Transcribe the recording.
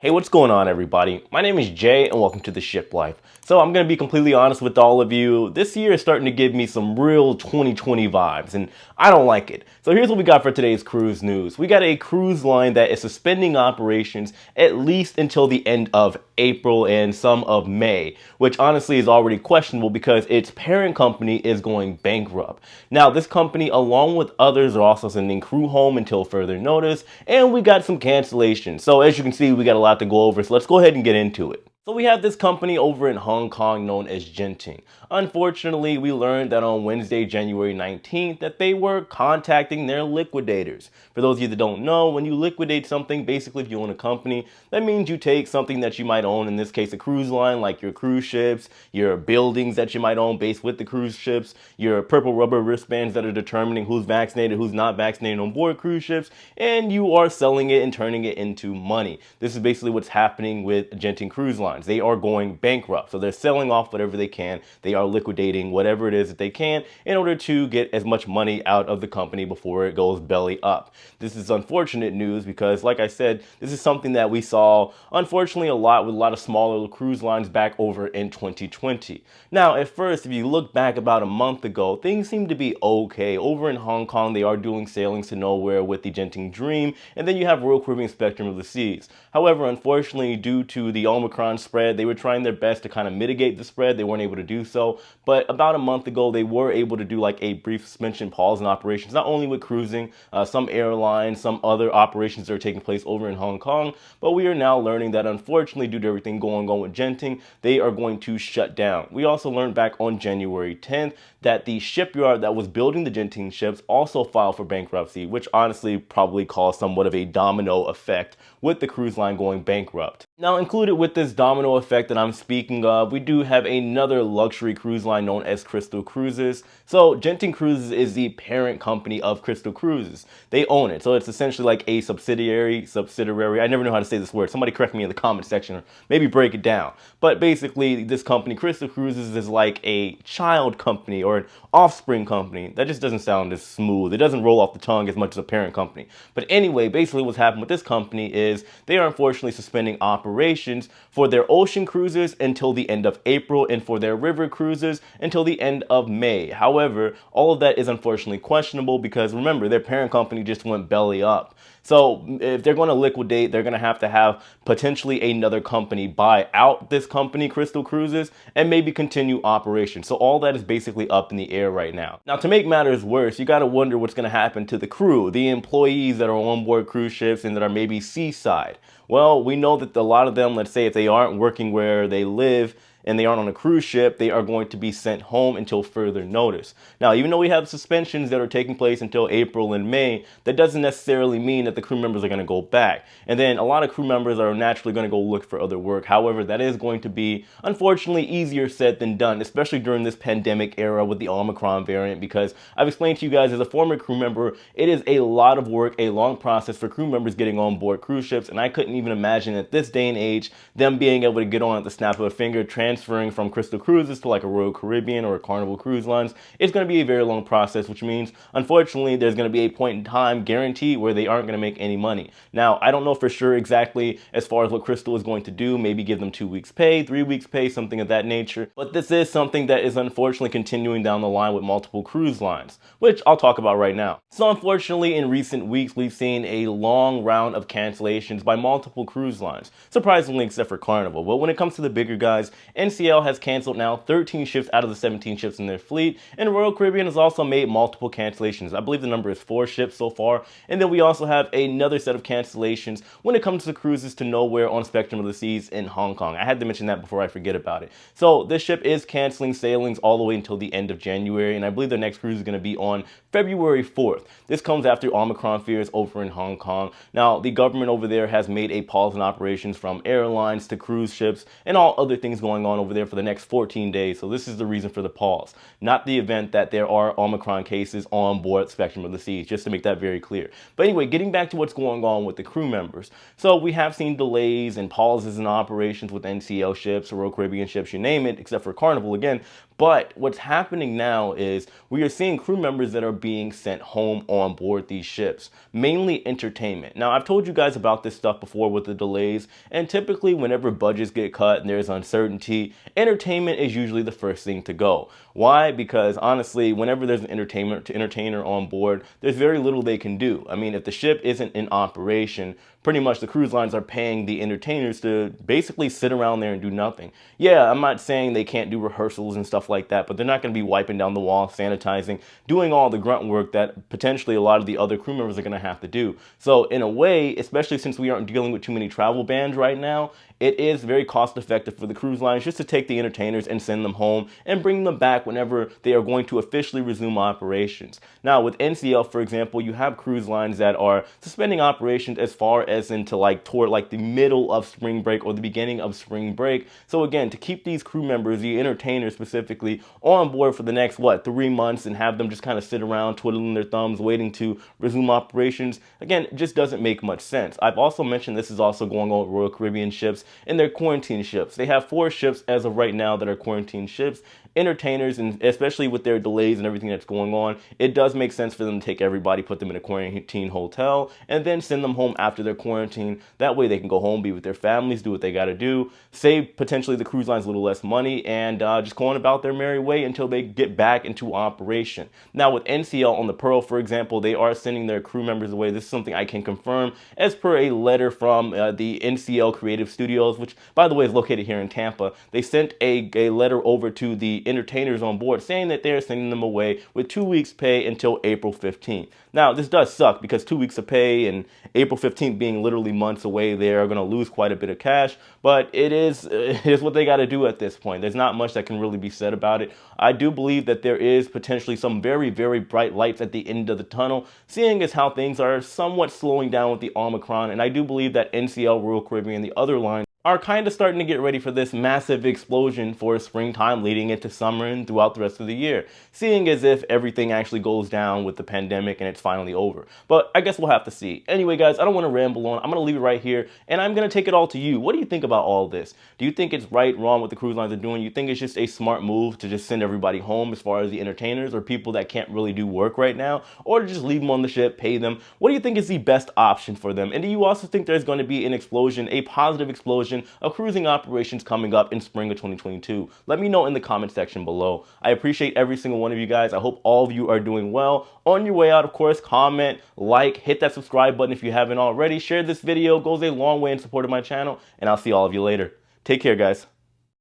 Hey, what's going on, everybody? My name is Jay, and welcome to The Ship Life. So I'm going to be completely honest with all of you. This year is starting to give me some real 2020 vibes, and I don't like it. So here's what we got for today's cruise news. We got a cruise line that is suspending operations at least until the end of April and some of May, which honestly is already questionable because its parent company is going bankrupt. Now, this company, along with others, are also sending crew home until further notice, and we got some cancellations. So as you can see, we got a lot to go over, so let's go ahead and get into it. So we have this company over in Hong Kong known as Genting. Unfortunately, we learned that on Wednesday, January 19th, that they were contacting their liquidators. For those of you that don't know, when you liquidate something, basically if you own a company, that means you take something that you might own, in this case a cruise line, like your cruise ships, your buildings that you might own based with the cruise ships, your purple rubber wristbands that are determining who's vaccinated, who's not vaccinated on board cruise ships, and you are selling it and turning it into money. This is basically what's happening with Genting Cruise Lines. They are going bankrupt. So they're selling off whatever they can. They are liquidating whatever it is that they can in order to get as much money out of the company before it goes belly up. This is unfortunate news because, like I said, this is something that we saw, unfortunately, a lot with a lot of smaller cruise lines back over in 2020. Now, at first, if you look back about a month ago, things seem to be okay. Over in Hong Kong, they are doing sailings to nowhere with the Genting Dream, and then you have Royal Caribbean Spectrum of the Seas. However, unfortunately, due to the Omicron spread, they were trying their best to kind of mitigate the spread. They weren't able to do so, but about a month ago, they were able to do like a brief suspension pause in operations, not only with cruising, some airlines, some other operations that are taking place over in Hong Kong, but we are now learning that unfortunately, due to everything going on with Genting, they are going to shut down. We also learned back on January 10th that the shipyard that was building the Genting ships also filed for bankruptcy, which honestly probably caused somewhat of a domino effect with the cruise line going bankrupt. Now, included with this domino effect that I'm speaking of, we do have another luxury cruise line known as Crystal Cruises. So Genting Cruises is the parent company of Crystal Cruises. They own it. So it's essentially like a subsidiary. I never know how to say this word. Somebody correct me in the comment section or maybe break it down. But basically, this company, Crystal Cruises, is like a child company or an offspring company. That just doesn't sound as smooth. It doesn't roll off the tongue as much as a parent company. But anyway, basically what's happened with this company is they are unfortunately suspending operations for their ocean cruises until the end of April and for their river cruises until the end of May. However, all of that is unfortunately questionable because remember, their parent company just went belly up. So if they're going to liquidate, they're going to have potentially another company buy out this company, Crystal Cruises, and maybe continue operations. So all that is basically up in the air right now. Now, to make matters worse, you got to wonder what's going to happen to the crew, the employees that are on board cruise ships and that are maybe seaside. Well, we know that a lot of them, let's say if they aren't working where they live, and they aren't on a cruise ship, they are going to be sent home until further notice. Now, even though we have suspensions that are taking place until April and May, that doesn't necessarily mean that the crew members are going to go back. And then a lot of crew members are naturally going to go look for other work. However, that is going to be, unfortunately, easier said than done, especially during this pandemic era with the Omicron variant, because I've explained to you guys as a former crew member, it is a lot of work, a long process for crew members getting on board cruise ships, and I couldn't even imagine at this day and age, them being able to get on at the snap of a finger, transferring from Crystal Cruises to like a Royal Caribbean or a Carnival Cruise Lines. It's going to be a very long process, which means, unfortunately, there's going to be a point in time guaranteed where they aren't going to make any money. Now, I don't know for sure exactly as far as what Crystal is going to do, maybe give them 2 weeks pay, 3 weeks pay, something of that nature. But this is something that is unfortunately continuing down the line with multiple cruise lines, which I'll talk about right now. So unfortunately, in recent weeks, we've seen a long round of cancellations by multiple cruise lines, surprisingly except for Carnival. But when it comes to the bigger guys, NCL has canceled now 13 ships out of the 17 ships in their fleet, and Royal Caribbean has also made multiple cancellations. I believe the number is 4 ships so far, and then we also have another set of cancellations when it comes to cruises to nowhere on Spectrum of the Seas in Hong Kong. I had to mention that before I forget about it. So this ship is canceling sailings all the way until the end of January, and I believe their next cruise is going to be on February 4th. This comes after Omicron fears over in Hong Kong. Now, the government over there has made a pause in operations from airlines to cruise ships and all other things going on over there for the next 14 days. So this is the reason for the pause, not the event that there are Omicron cases on board Spectrum of the Seas, just to make that very clear. But anyway, getting back to what's going on with the crew members. So we have seen delays and pauses in operations with NCL ships, Royal Caribbean ships, you name it, except for Carnival again. But what's happening now is we are seeing crew members that are being sent home on board these ships, mainly entertainment. Now, I've told you guys about this stuff before with the delays, and typically whenever budgets get cut and there's uncertainty, entertainment is usually the first thing to go. Why? Because honestly, whenever there's an entertainer on board, there's very little they can do. I mean, if the ship isn't in operation, pretty much the cruise lines are paying the entertainers to basically sit around there and do nothing. Yeah, I'm not saying they can't do rehearsals and stuff like that, but they're not going to be wiping down the wall, sanitizing, doing all the grunt work that potentially a lot of the other crew members are going to have to do. So in a way, especially since we aren't dealing with too many travel bans right now, it is very cost effective for the cruise lines just to take the entertainers and send them home and bring them back whenever they are going to officially resume operations. Now with NCL, for example, you have cruise lines that are suspending operations as far as into toward the middle of spring break or the beginning of spring break. So again, to keep these crew members, the entertainers specifically, on board for the next 3 months and have them just kind of sit around twiddling their thumbs waiting to resume operations, again, it just doesn't make much sense. I've also mentioned this is also going on with Royal Caribbean ships and their quarantine ships. They have 4 ships as of right now that are quarantine ships. Entertainers, and especially with their delays and everything that's going on, it does make sense for them to take everybody, put them in a quarantine hotel, and then send them home after their quarantine. That way they can go home, be with their families, do what they got to do, save potentially the cruise lines a little less money, and just go on about their merry way until they get back into operation. Now with NCL on the Pearl, for example, they are sending their crew members away. This is something I can confirm as per a letter from the NCL Creative Studios, which by the way is located here in Tampa. They sent a letter over to the entertainers on board saying that they're sending them away with 2 weeks pay until April 15th. Now this does suck because 2 weeks of pay and April 15th being literally months away, they are going to lose quite a bit of cash, but it is what they got to do at this point. There's not much that can really be said about it. I do believe that there is potentially some very, very bright lights at the end of the tunnel, seeing as how things are somewhat slowing down with the Omicron, and I do believe that NCL, Royal Caribbean, and the other lines are kind of starting to get ready for this massive explosion for springtime leading into summer and throughout the rest of the year, seeing as if everything actually goes down with the pandemic and it's finally over. But I guess we'll have to see. Anyway, guys, I don't want to ramble on. I'm going to leave it right here, and I'm going to take it all to you. What do you think about all this? Do you think it's right, wrong, what the cruise lines are doing? You think it's just a smart move to just send everybody home as far as the entertainers or people that can't really do work right now, or to just leave them on the ship, pay them? What do you think is the best option for them? And do you also think there's going to be an explosion, a positive explosion of cruising operations coming up in spring of 2022? Let me know in the comment section below. I appreciate every single one of you guys. I hope all of you are doing well. On your way out, of course, comment, like, hit that subscribe button if you haven't already. Share this video, goes a long way in support of my channel, and I'll see all of you later. Take care, guys.